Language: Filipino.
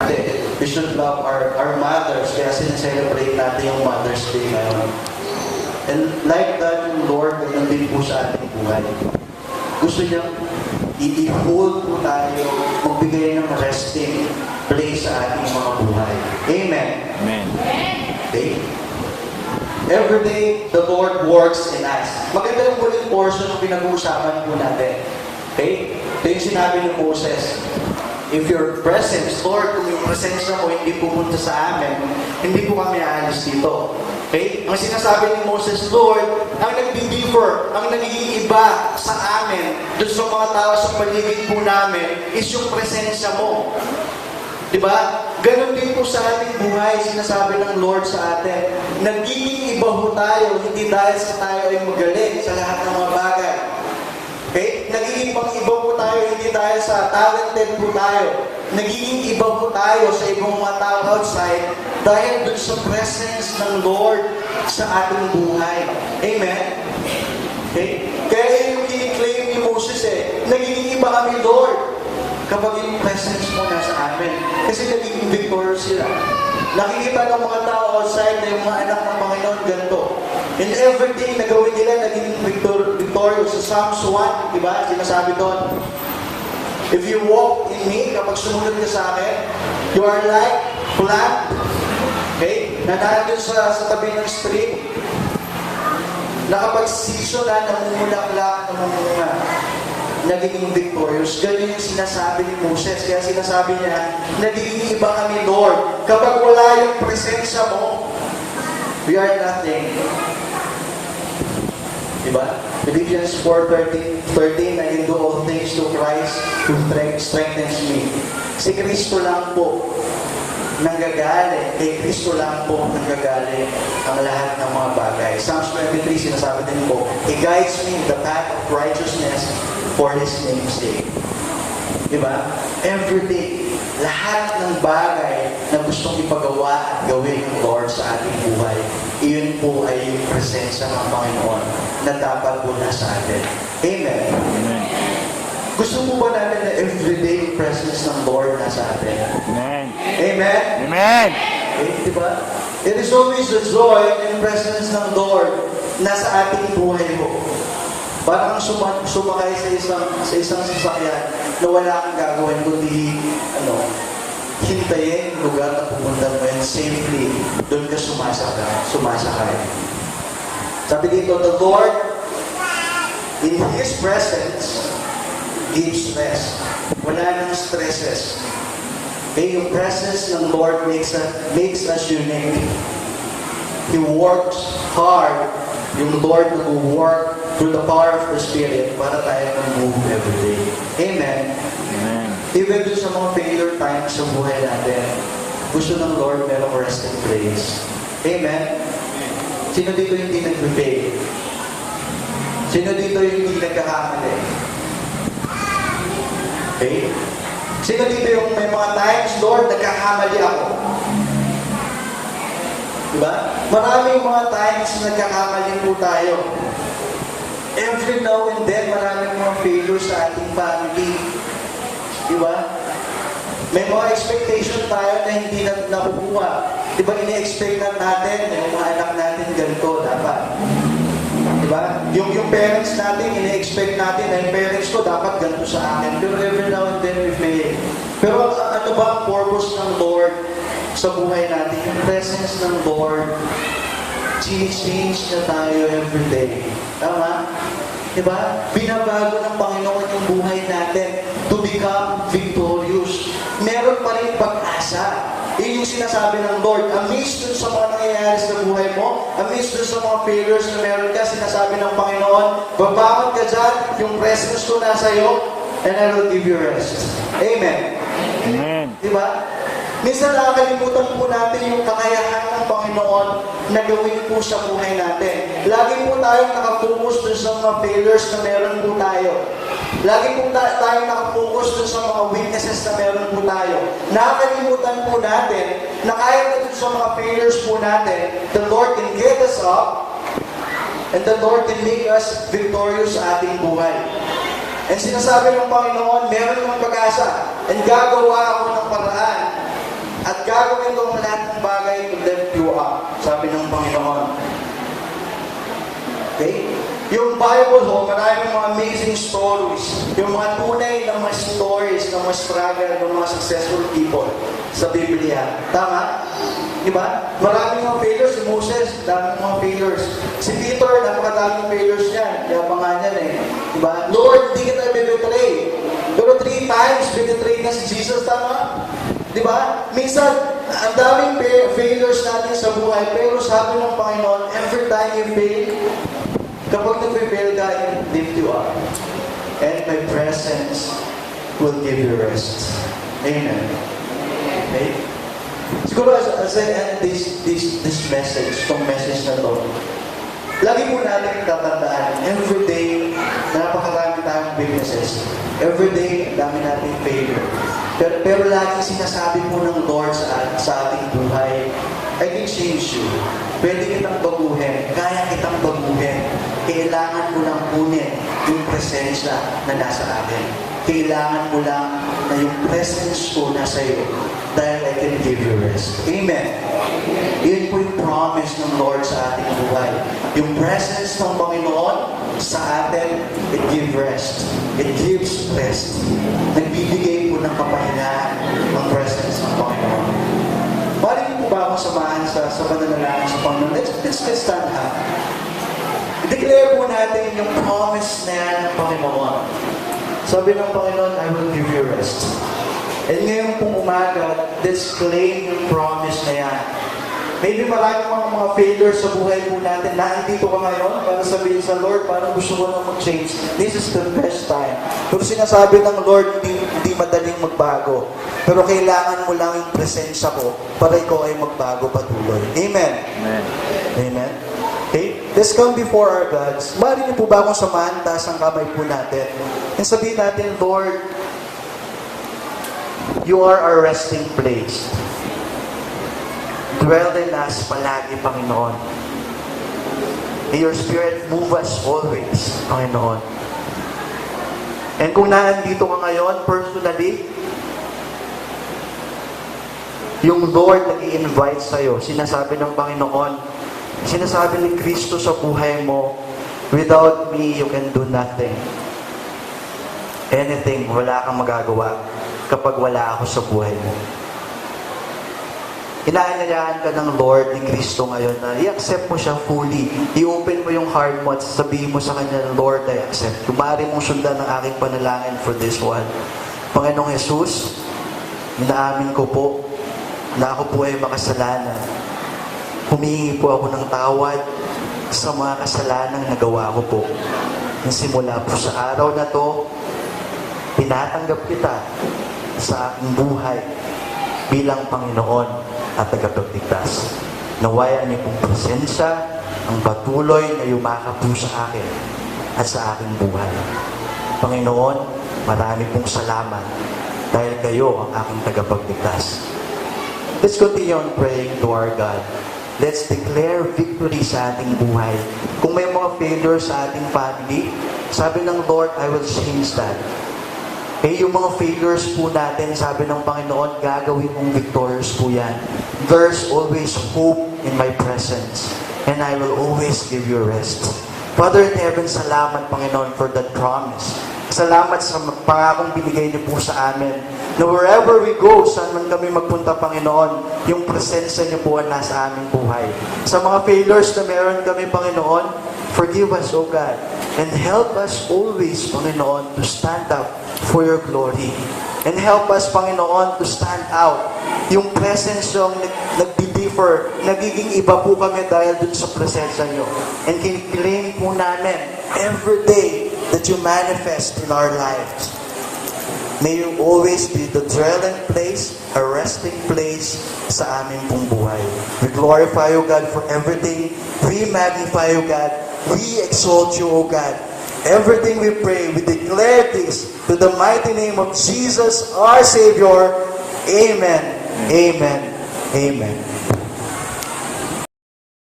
natin. We should love our mothers. Kaya sineselebrate natin yung Mother's Day ngayon. And like that, yung Lord, ganun din po sa ating buhay. Gusto niya i-hold po tayo, magbigay ng resting place sa ating mga buhay. Amen? Amen. Okay? Every day, the Lord works in us. Maganda yung huling portion ng pinag-uusapan po natin. Okay? Ito yung sinabi ni Moses. If your presence, Lord, kung yung presensya mo hindi pupunta sa amin, hindi po kami aalis dito. Okay? Ang sinasabi ni Moses, Lord, ang nagdi-differ, ang nagiging iba sa amin, doon sa mga tao sa paligid po namin, is yung presensya mo. Diba? Ganon din po sa ating buhay, sinasabi ng Lord sa atin. Nagiging iba po tayo, hindi dahil sa tayo ay magaling sa lahat ng mga bagay. Okay? Nagiging iba po tayo, hindi dahil sa talented po tayo. Nagiging iba po tayo sa ibang mga tao outside dahil dun sa presence ng Lord sa ating buhay. Amen? Okay? Kaya yung kiniklaim ni Moses nagiging iba kami, Lord, kapag yung presence mo nasa amin. Kasi nagiging victorious sila. Nakikita ng mga tao outside na yung mga anak ng Panginoon ganito. In everything na gawin nila, naging victorious. Sa Psalms 1, di ba? Sinasabi doon, if you walk in me, kapag sumunod ka sa akin, you are like plant, okay? Nanalo sa tabi ng stream, na kapag season na namumulaklak, namumunga, nagiging victorious. Ganyan yung sinasabi ni Moses. Kaya sinasabi niya, nagiging iba kami, Lord. Kapag wala yung presensya mo, we are nothing. Diba? Philippians 4:13, I can do all things to Christ who strengthens me. Si Kristo lang po nanggagaling. Kay Kristo lang po nanggagaling ang lahat ng mga bagay. Psalms 23, sinasabi din po, He guides me in the path of righteousness for His name's sake. Diba? Everything, lahat ng bagay na gustong ipagawa at gawin ng Lord sa ating buhay, iyon po ay yung presensya ng Panginoon na dapat po nasa atin. Amen? Amen. Gusto mo ba natin na everyday presence ng Lord nasa atin? Amen. Amen? Amen. Okay, diba? It is always the joy and presence ng Lord nasa ating buhay mo. Parang sumakay sa isang sasakyan na wala kang gagawin kundi hintayin yung lugar na pupunta mo yan safely. Doon ka sumasakay. Sabi dito, the Lord, in His presence, gives rest. Wala nang stresses. Okay, yung presence ng Lord makes us unique. He works hard. Yung Lord nag-work through the power of the Spirit para tayo mag-move every day. Amen? Amen. Even dun sa mga failure times sa buhay natin, gusto ng Lord merong resting place. Amen? Sino dito hindi nag-fail? Sino dito yung hindi nagkakamali? Okay? Sino dito yung may mga times, Lord, nagkakamali ako? Diba? Maraming mga times na nagkakamali po tayo. Every now and then, maraming mga failures sa ating family. Diba? May mga expectation tayo na hindi nakukuha. Diba, ini-expect natin na yung mga anak natin ganito dapat. Diba? Yung parents natin, ini-expect natin na yung parents ko dapat ganito sa akin. Pero every now and then we fail. Pero ano ba ang purpose ng Lord sa buhay natin? Yung presence ng Lord, change na tayo every day. Tama? Diba? Binabago ng Panginoon yung buhay natin to become victorious. Meron pa rin pag-asa. Yun yung sinasabi ng Lord. Amidst dun sa mga nangyayari sa buhay mo, amidst dun sa mga failures na meron ka, sinasabi ng Panginoon, babangon ka dyan, yung presence ko nasa iyo, and I will give you rest. Amen? Amen. Diba? Minsan nakakalimutan po natin yung kakayahan ng Panginoon na gawin po sa buhay natin. Lagi po tayong nakapokus dun sa mga failures na meron po tayo. Lagi po tayong nakapokus dun sa mga weaknesses na meron po tayo. Nakakalimutan po natin na kahit na dun sa mga failures po natin, the Lord can get us up and the Lord can make us victorious sa ating buhay. And sinasabi ng Panginoon, meron ng pag-asa and gagawa ako ng paraan Bible ho, maraming mga amazing stories. Yung mga tunay na mga stories ng mga struggle ng mga successful people sa Biblia. Tama? Di ba? Maraming mga failures. Si Moses, daming mga failures. Si Peter, napakadaming failures niyan. Kaya pa nga niyan eh. Di ba? Lord, di kita bibetray. Pero 3 times, binitray na si Jesus. Tama? Di ba? Minsan, ang daming failures natin sa buhay. Pero sabi ng Panginoon, every time you fail, kapag nag-fail ka, I lift you up. And my presence will give you rest. Amen. Okay? Siguro as I end this message, itong message na to, lagi po natin tatandaan, every day, napakarami tayong weaknesses. Every day, dami nating failure. Pero lagi sinasabi po ng Lord sa ating buhay, I can change you. Pwede kitang baguhin. Kaya kitang baguhin. Kailangan mo lang kunin yung presensya na nasa akin. Kailangan mo lang na yung presence ko nasa iyo. Dahil I can give you rest. Amen. Yun po yung promise ng Lord sa ating buhay. Yung presence ng Panginoon sa atin, it gives rest. It gives rest. Nagbibigay po ng kapahingahan ang presence ng Panginoon. Bali po ba akong samahan sa pananalangin sa Panginoon? Let's stand up. I-declare po natin yung promise na yan ng Panginoon. Sabi ng Panginoon, I will give you rest. And ngayon pong umaga, let's claim yung promise na yan. Maybe maraming mga failures sa buhay po natin. Nandito ka ngayon para sabihin sa Lord, parang gusto ko na mag-change. This is the best time. Pero sinasabi ng Lord, hindi madaling magbago. Pero kailangan mo lang yung presensya ko para ikaw ay magbago patuloy. Amen? Amen. Amen? Okay? Let's come before our gods. Maaari niyo po ba akong samahan, taas ang kamay po natin. And sabihin natin, Lord, you are our resting place. Dwell in us palagi, Panginoon. May your Spirit move us always, Panginoon. And kung naandito ka ngayon, personally, yung Lord nag-i-invite sa'yo, sinasabi ng Panginoon, sinasabi ni Kristo sa buhay mo, without me, you can do nothing. Anything, wala kang magagawa kapag wala ako sa buhay mo. Inaanyayahan ka ng Lord ni Kristo ngayon na i-accept mo siya fully. I-open mo yung heart mo at sabihin mo sa Kanya, Lord, I accept. Kung maaari mong sundan ang aking panalangin for this one. Panginoong Jesus, inaamin ko po na ako po ay makasalanan. Humingi po ako ng tawad sa mga kasalanang nagawa ko po. Nang simula po sa araw na to, tinatanggap kita sa aking buhay bilang Panginoon at tagapagligtas. Nawayan niyo pong presensya ang patuloy na yumakap po sa akin at sa aking buhay. Panginoon, marami pong salamat dahil kayo ang aking tagapagligtas. Let's continue on praying to our God. Let's declare victory sa ating buhay. Kung may mga failures sa ating family, sabi ng Lord, I will change that. Yung mga failures po natin, sabi ng Panginoon, gagawin mong victorious po yan. There's always hope in my presence, and I will always give you rest. Father in heaven, salamat, Panginoon, for that promise. Salamat sa pangakong binigay niyo po sa amin, na wherever we go, saan man kami magpunta, Panginoon, yung presensya niyo po ang nasa aming buhay. Sa mga failures na meron kami, Panginoon, forgive us, O God, and help us always, Panginoon, to stand up for your glory. And help us, Panginoon, to stand out. Yung presence yung nagdi-differ, nagiging iba po kami dahil dun sa presensya nyo. And kiniklaim po namin every day that you manifest in our lives. May you always be the dwelling place, a resting place sa aming pong buhay. We glorify you, God, for everything. We magnify you, God. We exalt you, O God. Everything we pray, we declare this to the mighty name of Jesus, our Savior. Amen. Amen. Amen.